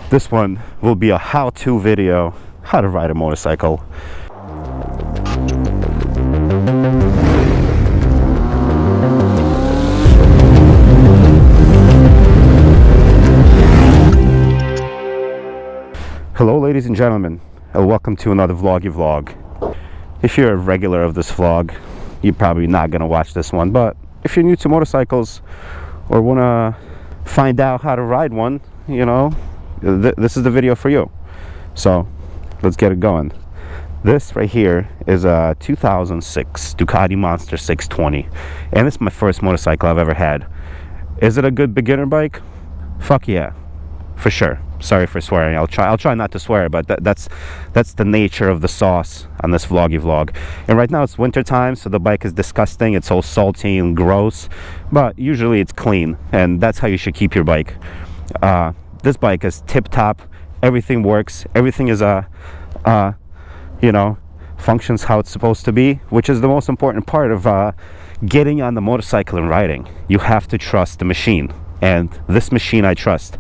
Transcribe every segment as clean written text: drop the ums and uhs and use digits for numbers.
This one will be a how-to video, how to ride a motorcycle. Hello ladies and gentlemen, and welcome to another vloggy vlog. If you're a regular of this vlog, you're probably not gonna watch this one, but if you're new to motorcycles or wanna find out how to ride one, you know, this is the video for you. So let's get it going. This right here is a 2006 Ducati Monster 620, and it's my first motorcycle I've ever had. Is it a good beginner bike? Fuck yeah, for sure. Sorry for swearing. I'll try not to swear, but that's the nature of the sauce on this vloggy vlog. And right now it's winter time, so the bike is disgusting. It's all salty and gross, but usually it's clean, and that's how you should keep your bike. This bike is tip top. Everything works. Everything is you know, functions how it's supposed to be, which is the most important part of getting on the motorcycle and riding. You have to trust the machine, and this machine I trust.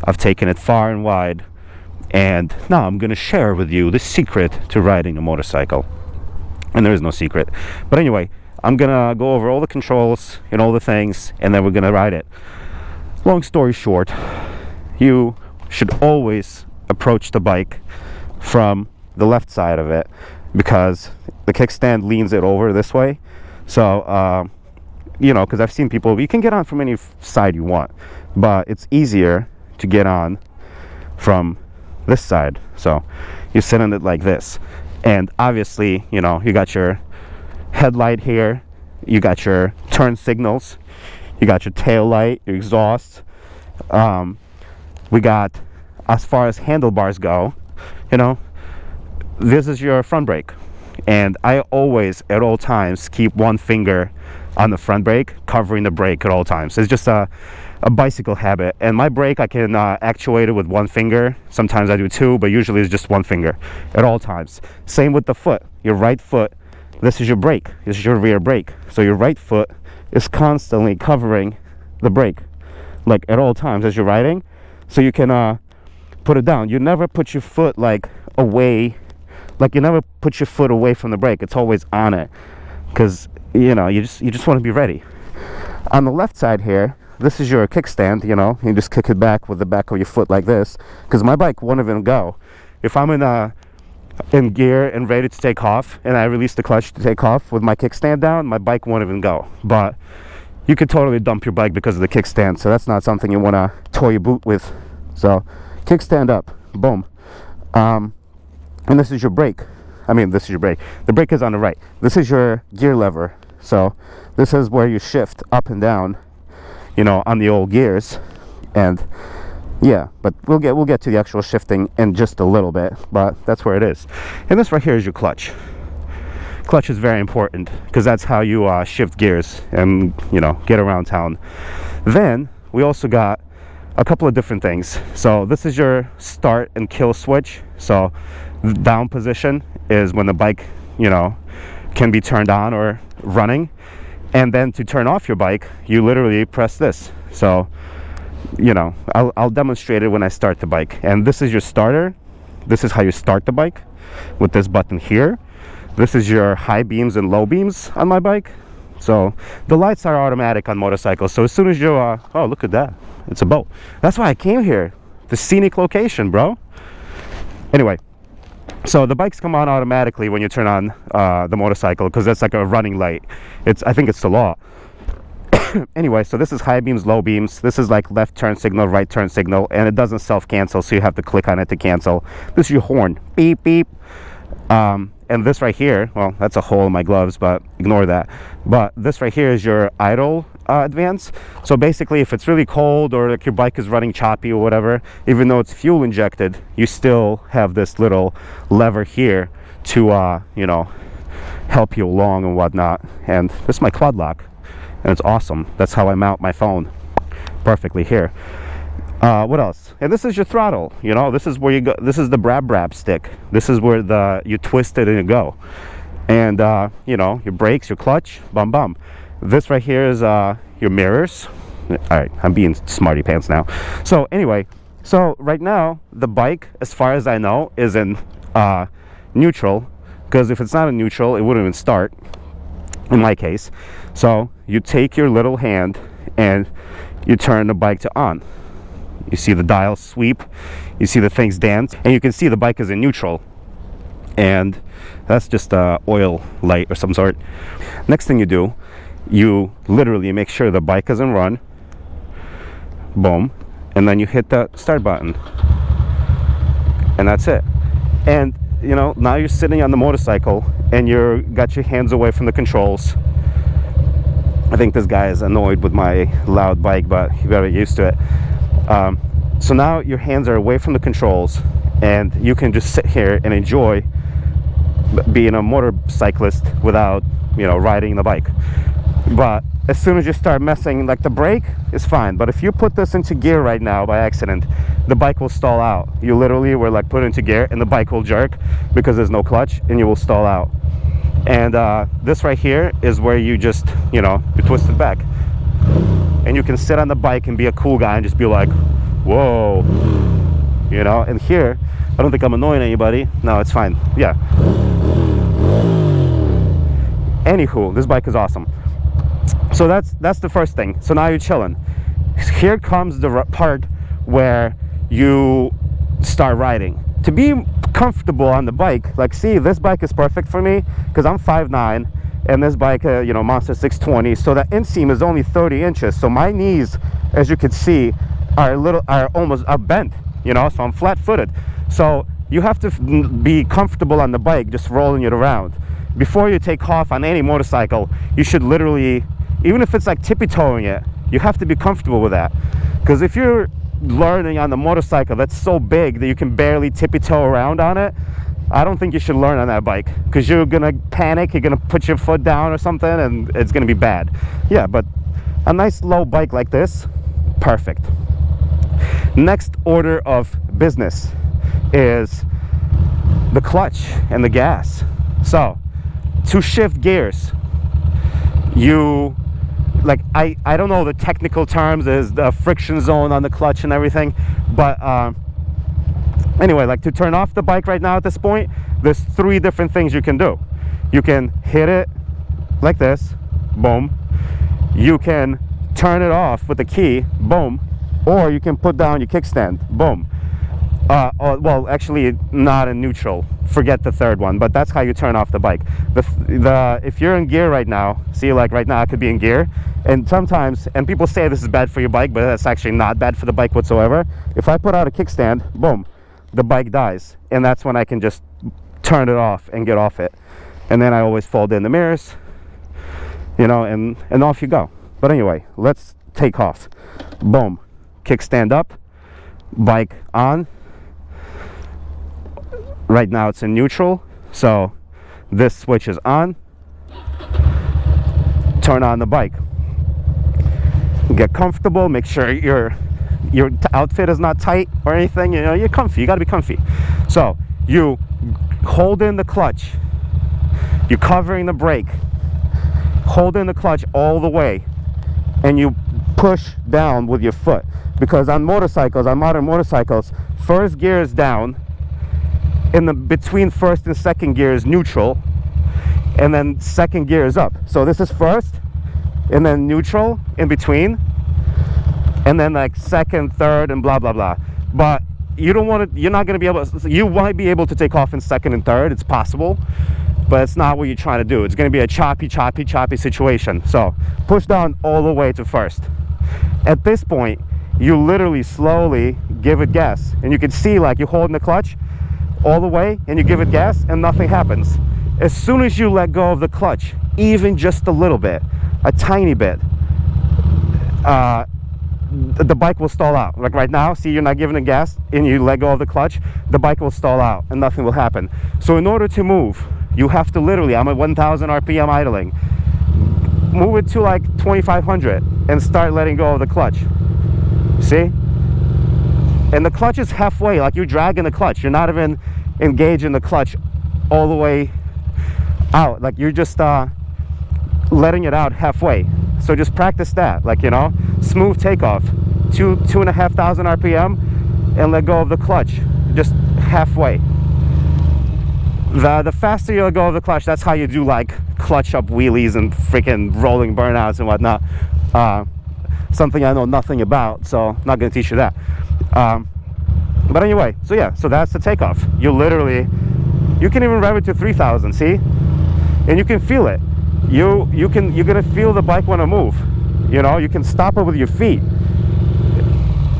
I've taken it far and wide, and now I'm going to share with you the secret to riding a motorcycle. And there is no secret. But anyway, I'm going to go over all the controls and all the things, and then we're going to ride it. Long story short, you should always approach the bike from the left side of it, because the kickstand leans it over this way. So, you know, because I've seen people, you can get on from any side you want, but it's easier to get on from this side. So you sit on it like this, and obviously, you know, you got your headlight here, you got your turn signals, you got your tail light, your exhaust. We got, as far as handlebars go, you know, this is your front brake, and I always at all times keep one finger on the front brake, covering the brake at all times. It's just a bicycle habit, and my brake I can actuate it with one finger. Sometimes I do two, but usually it's just one finger at all times. Same with the foot. Your right foot, this is your brake, this is your rear brake, so your right foot is constantly covering the brake, like at all times as you're riding, so you can put it down. You never put your foot like away, like you never put your foot away from the brake. It's always on it, because you know, you just want to be ready. On the left side here, this is your kickstand. You know, you just kick it back with the back of your foot like this, because my bike won't even go. If I'm in gear and ready to take off, and I release the clutch to take off with my kickstand down, my bike won't even go. But you could totally dump your bike because of the kickstand, so that's not something you want to toy your boot with. So kickstand up, boom. And this is your brake. I mean, this is your brake. The brake is on the right. This is your gear lever. So this is where you shift up and down, you know, on the old gears. And yeah, but we'll get to the actual shifting in just a little bit, but that's where it is. And this right here is your clutch. Clutch is very important, because that's how you shift gears and, you know, get around town. Then we also got a couple of different things. So this is your start and kill switch. So down position is when the bike, you know, can be turned on or running, and then to turn off your bike, you literally press this. So, you know, I'll demonstrate it when I start the bike. And this is your starter. This is how you start the bike, with this button here. This is your high beams and low beams on my bike. So the lights are automatic on motorcycles, so as soon as you oh, look at that, it's a boat. That's why I came here, the scenic location, bro. Anyway, so the bikes come on automatically when you turn on the motorcycle, because that's like a running light. I think it's the law. Anyway, so this is high beams, low beams. This is like left turn signal, right turn signal, and it doesn't self-cancel, so you have to click on it to cancel. This is your horn, beep beep. And this right here, well, that's a hole in my gloves, but ignore that. But this right here is your idle advance. So basically, if it's really cold or like your bike is running choppy or whatever, even though it's fuel injected, you still have this little lever here to you know, help you along and whatnot. And this is my quad lock, and it's awesome. That's how I mount my phone perfectly here. What else? And this is your throttle. You know, this is where you go. This is the brab stick. This is where you twist it and you go. And you know, your brakes, your clutch, bum bum. This right here is your mirrors. All right, I'm being smarty pants now. So anyway, So right now the bike, as far as I know, is in neutral, because if it's not in neutral it wouldn't even start in my case. So you take your little hand and you turn the bike to on. You see the dial sweep, you see the things dance, and you can see the bike is in neutral, and that's just a oil light or some sort. Next thing you do, you literally make sure the bike is in run, boom, and then you hit the start button, and that's it. And you know, now you're sitting on the motorcycle and you're got your hands away from the controls. I think this guy is annoyed with my loud bike, but you better get used to it. So now your hands are away from the controls and you can just sit here and enjoy being a motorcyclist without, you know, riding the bike. But as soon as you start messing, like the brake is fine, but if you put this into gear right now by accident, the bike will stall out. You literally were like put into gear and the bike will jerk because there's no clutch and you will stall out. And this right here is where you just, you know, you twist it back and you can sit on the bike and be a cool guy and just be like, whoa, you know. And here, I don't think I'm annoying anybody. No, it's fine. Yeah. Anywho, this bike is awesome. So that's the first thing. So now you're chilling. Here comes the part where you start riding. To be comfortable on the bike, like, see, this bike is perfect for me because I'm 5'9", and this bike, you know, Monster 620. So the inseam is only 30 inches. So my knees, as you can see, are almost bent. You know, so I'm flat-footed. So you have to be comfortable on the bike, just rolling it around. Before you take off on any motorcycle, you should literally, even if it's like tippy-toeing it, you have to be comfortable with that. Because if you're learning on the motorcycle that's so big that you can barely tippy-toe around on it, I don't think you should learn on that bike, because you're gonna panic, you're gonna put your foot down or something, and it's gonna be bad. Yeah, but a nice low bike like this, perfect. Next order of business is the clutch and the gas. So to shift gears, you, like, I don't know the technical terms, is the friction zone on the clutch and everything, but anyway, like, to turn off the bike right now at this point, there's 3 different things you can do. You can hit it like this, boom. You can turn it off with the key, boom. Or you can put down your kickstand, boom. Well, actually not in neutral, forget the third one, but that's how you turn off the bike. If you're in gear right now, see, like right now I could be in gear, and sometimes, and people say this is bad for your bike, but that's actually not bad for the bike whatsoever. If I put out a kickstand, boom, the bike dies, and that's when I can just turn it off and get off it. And then I always fold in the mirrors, you know, and off you go. But anyway, let's take off. Boom, kickstand up, bike on. Right now it's in neutral, so this switch is on. Turn on the bike. Get comfortable, make sure your outfit is not tight or anything, you know, you're comfy, you gotta be comfy. So you hold in the clutch, you're covering the brake, hold in the clutch all the way, and you push down with your foot. Because on motorcycles, on modern motorcycles, first gear is down, in the between first and second gear is neutral, and then second gear is up. So this is first, and then neutral in between, and then like second, third, and blah blah blah. But you don't want to, you're not going to be able to, you might be able to take off in second and third, it's possible, but it's not what you're trying to do. It's going to be a choppy situation. So push down all the way to first. At this point, you literally slowly give it gas, and you can see, like, you're holding the clutch all the way and you give it gas and nothing happens. As soon as you let go of the clutch, even just a little bit, a tiny bit, the bike will stall out. Like right now, see, you're not giving it gas and you let go of the clutch, the bike will stall out and nothing will happen. So in order to move, you have to literally, I'm at 1000 RPM idling, move it to like 2500 and start letting go of the clutch. See? And the clutch is halfway, like you're dragging the clutch. You're not even engaging the clutch all the way out. Like you're just letting it out halfway. So just practice that, like, you know, smooth takeoff, 2,500 RPM, and let go of the clutch, just halfway. The faster you let go of the clutch, that's how you do like clutch up wheelies and freaking rolling burnouts and whatnot. Something I know nothing about, so I'm not going to teach you that. But anyway, so yeah, so that's the takeoff. You literally, you can even rev it to 3,000, see? And you can feel it. You're going to feel the bike want to move. You know, you can stop it with your feet.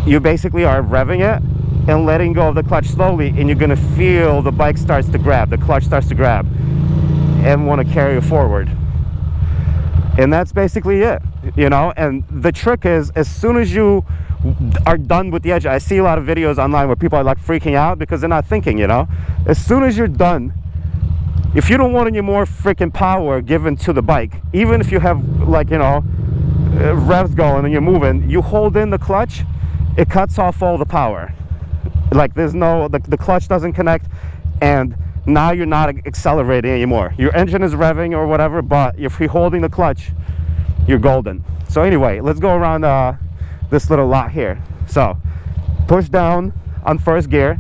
You basically are revving it and letting go of the clutch slowly, and you're going to feel the bike starts to grab, the clutch starts to grab and want to carry you forward. And that's basically it, you know. And the trick is, as soon as you are done with the edge, I see a lot of videos online where people are like freaking out because they're not thinking, you know. As soon as you're done, if you don't want any more freaking power given to the bike, even if you have like, you know, revs going and you're moving, you hold in the clutch, it cuts off all the power. Like there's no, the clutch doesn't connect, and now you're not accelerating anymore. Your engine is revving or whatever, but if you're holding the clutch, you're golden. So anyway, let's go around this little lot here. So push down on first gear,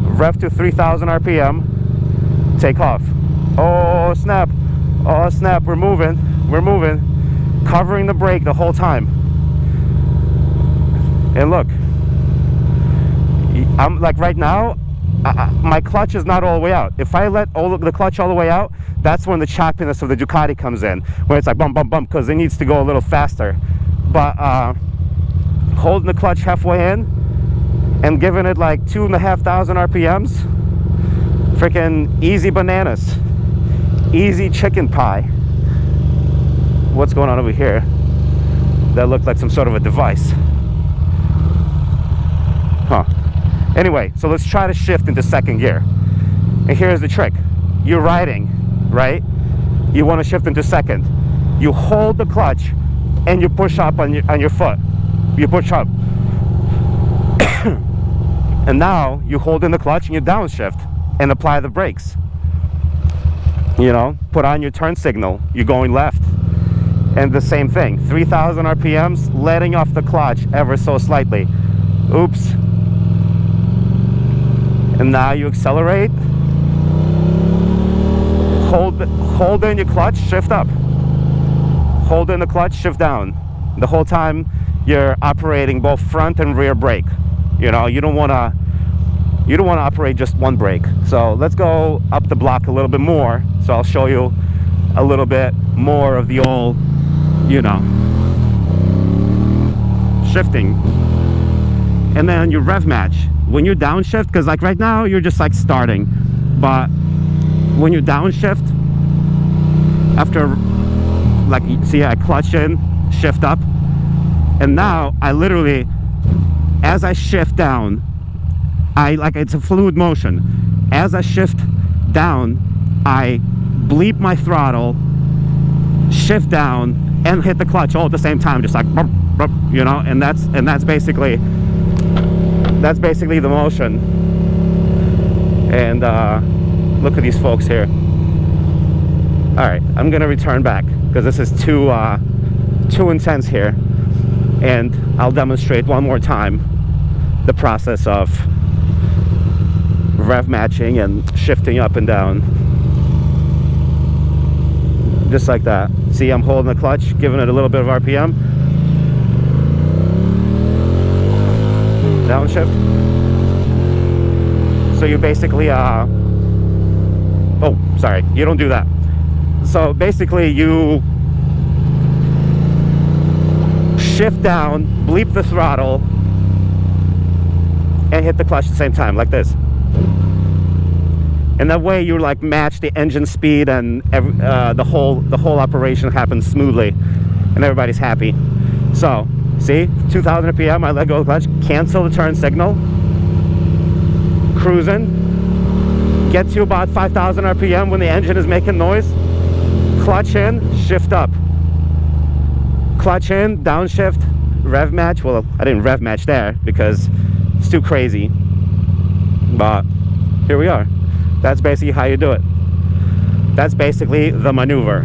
rev to 3,000 RPM, take off. Oh snap, oh snap, we're moving, covering the brake the whole time. And look, I'm like right now, my clutch is not all the way out. If I let the clutch all the way out, that's when the choppiness of the Ducati comes in, when it's like bump, bump, bump, because it needs to go a little faster. But holding the clutch halfway in and giving it like 2,500 RPMs, freaking easy bananas, easy chicken pie. What's going on over here? That looked like some sort of a device. Huh. Anyway, so let's try to shift into second gear. And here's the trick. You're riding, right? You want to shift into second. You hold the clutch and you push up on your foot. You push up. And now you hold in the clutch and you downshift and apply the brakes. You know, put on your turn signal. You're going left. And the same thing. 3,000 RPMs, letting off the clutch ever so slightly. Oops. And now you accelerate, hold in your clutch, shift up, hold in the clutch, shift down. The whole time you're operating both front and rear brake. You know, you don't want to operate just one brake. So let's go up the block a little bit more. So I'll show you a little bit more of the old, you know, shifting. And then your rev match. When you downshift, because like right now you're just like starting, but when you downshift, after like, see, I clutch in, shift up, and now I literally, as I shift down, it's a fluid motion. As I shift down, I bleep my throttle, shift down, and hit the clutch all at the same time, just like, you know, and that's basically the motion. And look at these folks here. All right, I'm gonna return back because this is too intense here, and I'll demonstrate one more time the process of rev matching and shifting up and down, just like that. See, I'm holding the clutch, giving it a little bit of RPM, downshift. So you basically oh sorry, you don't do that. So basically you shift down, bleep the throttle, and hit the clutch at the same time, like this. And that way you like match the engine speed, and the whole operation happens smoothly and everybody's happy. So see, 2,000 RPM, I let go of the clutch, cancel the turn signal, cruising, get to about 5,000 RPM when the engine is making noise, clutch in, shift up, clutch in, downshift, rev match. Well, I didn't rev match there because it's too crazy, but here we are. That's basically how you do it. That's basically the maneuver.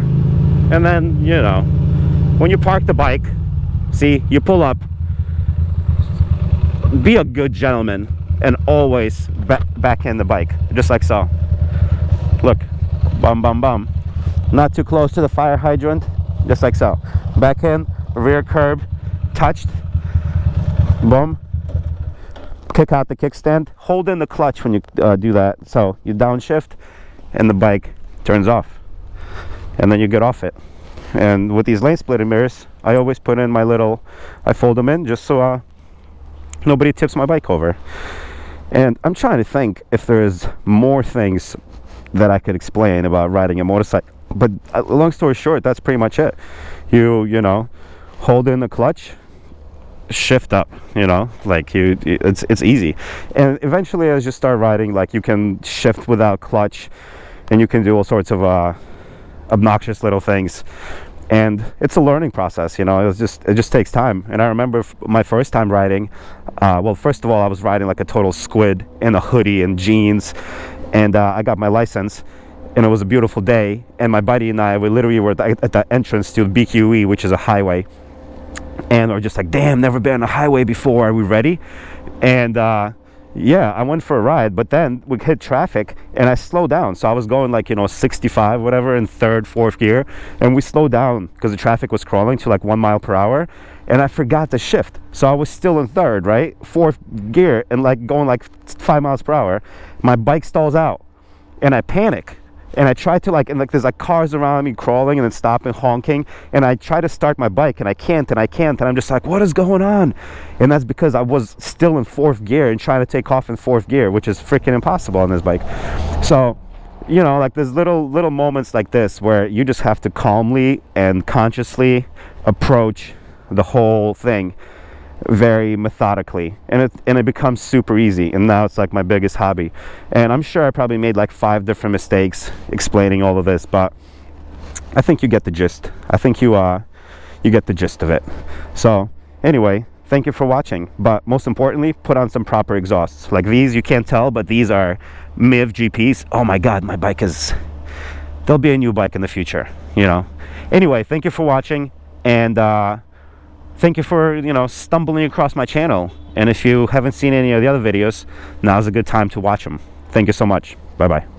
And then, you know, when you park the bike, see, you pull up, be a good gentleman and always backhand the bike, just like so. Look, bum bum bum, not too close to the fire hydrant, just like so. Backhand, rear curb, touched, boom, kick out the kickstand, hold in the clutch when you do that, so you downshift and the bike turns off, and then you get off it. And with these lane splitting mirrors, I always put in my little, I fold them in just so nobody tips my bike over. And I'm trying to think if there's more things that I could explain about riding a motorcycle, but long story short, that's pretty much it. You know, hold in the clutch, shift up, you know, like it's easy. And eventually as you start riding, like, you can shift without clutch, and you can do all sorts of obnoxious little things, and it's a learning process, you know. It just takes time. And I remember my first time riding, well, first of all, I was riding like a total squid in a hoodie and jeans, and I got my license, and it was a beautiful day, and my buddy and I, we literally were at the entrance to BQE, which is a highway, and we're just like, damn, never been on a highway before, are we ready? And yeah, I went for a ride, but then we hit traffic and I slowed down. So I was going like, you know, 65 whatever in third, fourth gear, and we slowed down because the traffic was crawling to like 1 mile per hour, and I forgot to shift. So I was still in third, right, fourth gear, and like going like 5 miles per hour. My bike stalls out and I panic. And I try to, like, and like there's like cars around me crawling and then stopping, honking, and I try to start my bike and I can't, and I'm just like, what is going on? And that's because I was still in fourth gear and trying to take off in fourth gear, which is freaking impossible on this bike. So, you know, like, there's little moments like this where you just have to calmly and consciously approach the whole thing very methodically, and it becomes super easy. And now it's like my biggest hobby, and I'm sure I probably made like 5 different mistakes explaining all of this, but I think you get the gist. I think you get the gist of it. So anyway, thank you for watching, but most importantly, put on some proper exhausts. Like these, you can't tell, but these are MIV GPs. Oh my god, my bike is, there'll be a new bike in the future, you know. Anyway, thank you for watching, and thank you for, you know, stumbling across my channel. And if you haven't seen any of the other videos, now's a good time to watch them. Thank you so much. Bye bye.